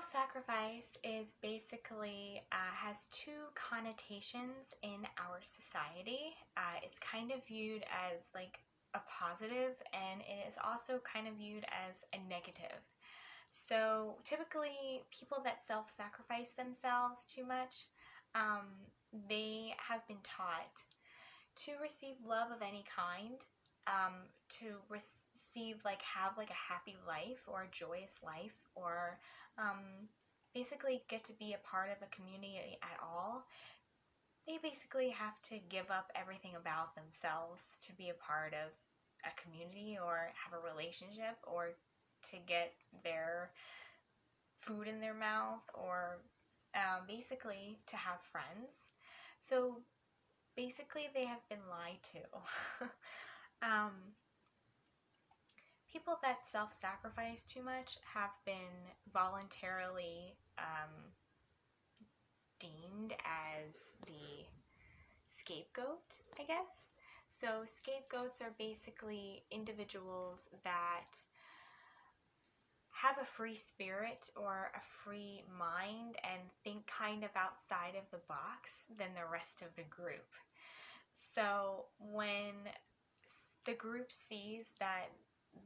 Self-sacrifice is basically has two connotations in our society. It's kind of viewed as like a positive, and it is also kind of viewed as a negative. So typically, people that self-sacrifice themselves too much, um, they have been taught to receive love of any kind, to receive have like a happy life or a joyous life, or basically get to be a part of a community at all. They basically have to give up everything about themselves to be a part of a community or have a relationship or to get their food in their mouth or basically to have friends. So basically they have been lied to. um, People that self-sacrifice too much have been voluntarily deemed as the scapegoat, I guess. So scapegoats are basically individuals that have a free spirit or a free mind and think kind of outside of the box than the rest of the group. So when the group sees that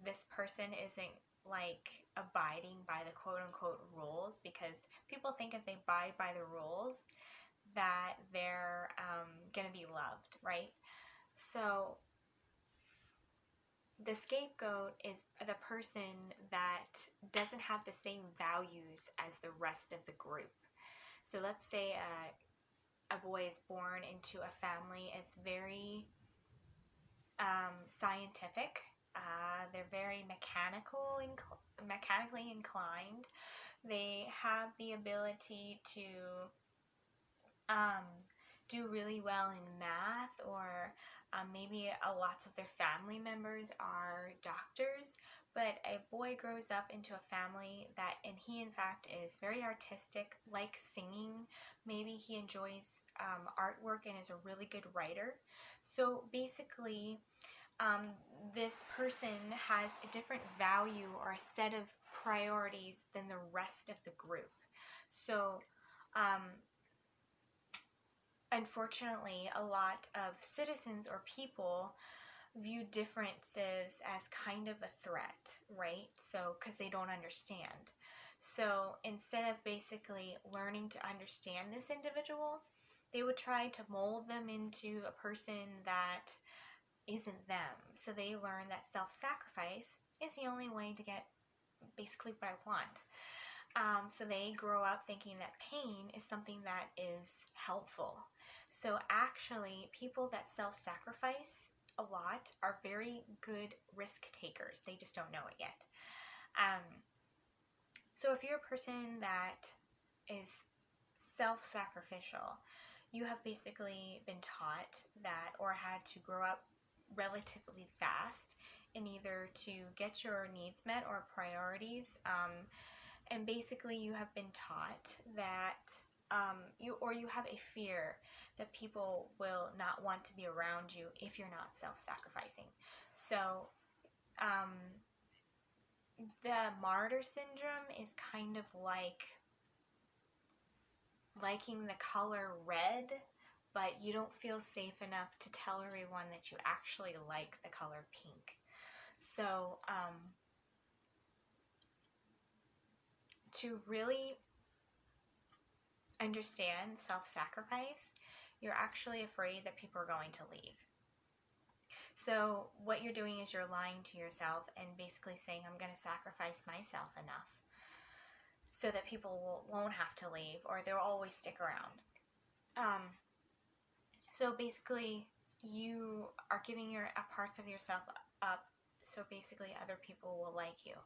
this person isn't like abiding by the quote unquote rules, because people think if they abide by the rules that they're gonna be loved, right? So the scapegoat is the person that doesn't have the same values as the rest of the group. So let's say a boy is born into a family is very scientific. They're very mechanically inclined. They have the ability to do really well in math, or maybe lots of their family members are doctors. But a boy grows up into a family and he in fact is very artistic, likes singing. Maybe he enjoys artwork and is a really good writer. So basically, this person has a different value or a set of priorities than the rest of the group. So, unfortunately, a lot of citizens or people view differences as kind of a threat, right? So, because they don't understand. So, instead of basically learning to understand this individual, they would try to mold them into a person that isn't them. So they learn that self-sacrifice is the only way to get basically what I want. So they grow up thinking that pain is something that is helpful. So actually, people that self-sacrifice a lot are very good risk takers. They just don't know it yet. So if you're a person that is self-sacrificial, you have basically been taught that, or had to grow up relatively fast in either to get your needs met or priorities, and basically you have been taught that you have a fear that people will not want to be around you if you're not self-sacrificing. So the martyr syndrome is kind of like liking the color red, but you don't feel safe enough to tell everyone that you actually like the color pink. So, to really understand self-sacrifice, you're actually afraid that people are going to leave. So what you're doing is you're lying to yourself and basically saying, I'm going to sacrifice myself enough so that people won't have to leave, or they'll always stick around. So basically, you are giving parts of yourself up so basically other people will like you.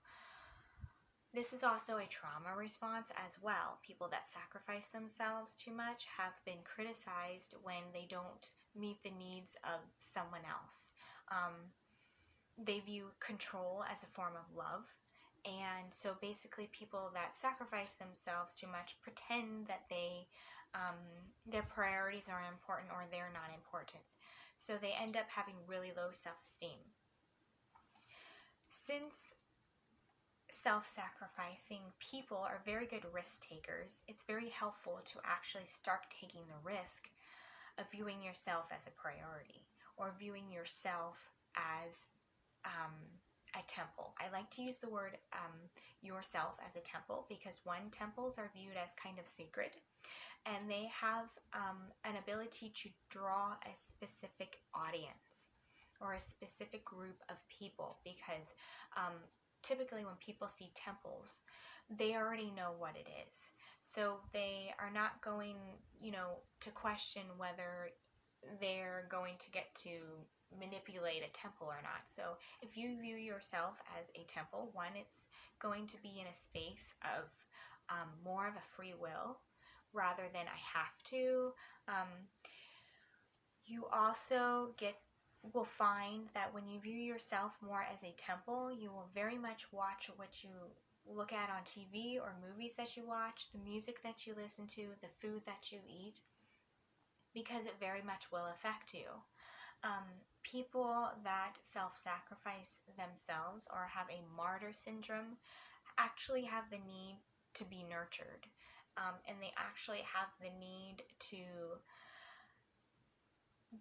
This is also a trauma response as well. People that sacrifice themselves too much have been criticized when they don't meet the needs of someone else. They view control as a form of love. And so basically people that sacrifice themselves too much pretend that their priorities are important or they're not important. So they end up having really low self-esteem. Since self-sacrificing people are very good risk takers. It's very helpful to actually start taking the risk of viewing yourself as a priority, or viewing yourself as a temple. I like to use the word yourself as a temple, because one, temples are viewed as kind of sacred, and they have an ability to draw a specific audience or a specific group of people, because typically when people see temples, they already know what it is. So they are not going, to question whether they're going to get to manipulate a temple or not. So if you view yourself as a temple, one, it's going to be in a space of more of a free will rather than I have to. You also will find that when you view yourself more as a temple, you will very much watch what you look at on TV or movies that you watch, the music that you listen to, the food that you eat, because it very much will affect you. People that self-sacrifice themselves or have a martyr syndrome actually have the need to be nurtured, and they actually have the need to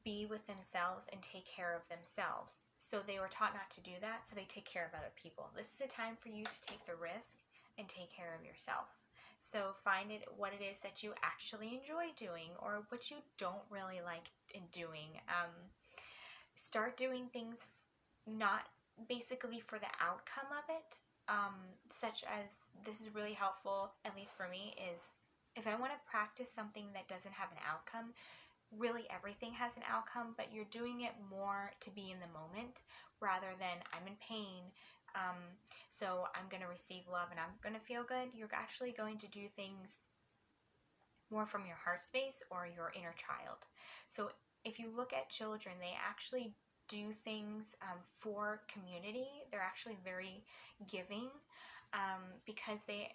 be with themselves and take care of themselves. So they were taught not to do that, so they take care of other people. This is a time for you to take the risk and take care of yourself. So find what it is that you actually enjoy doing, or what you don't really like doing. Start doing things not basically for the outcome of it, such as, this is really helpful, at least for me, is if I want to practice something that doesn't have an outcome. Really everything has an outcome, but you're doing it more to be in the moment rather than I'm in pain, so I'm going to receive love and I'm going to feel good. You're actually going to do things more from your heart space or your inner child. So if you look at children, they actually do things for community. They're actually very giving, because they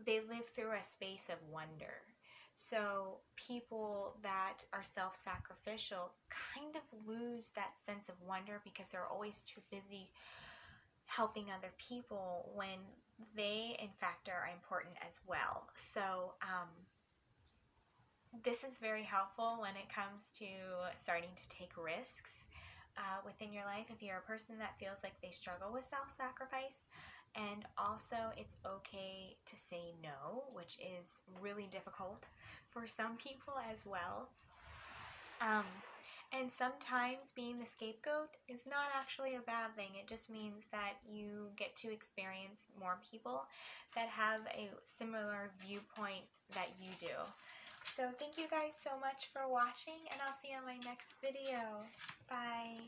live through a space of wonder. So people that are self-sacrificial kind of lose that sense of wonder, because they're always too busy helping other people when they in fact are important as well. So this is very helpful when it comes to starting to take risks within your life, if you're a person that feels like they struggle with self-sacrifice. And also, it's okay to say no, which is really difficult for some people as well. And sometimes being the scapegoat is not actually a bad thing. It just means that you get to experience more people that have a similar viewpoint that you do. So thank you guys so much for watching, and I'll see you on my next video. Bye.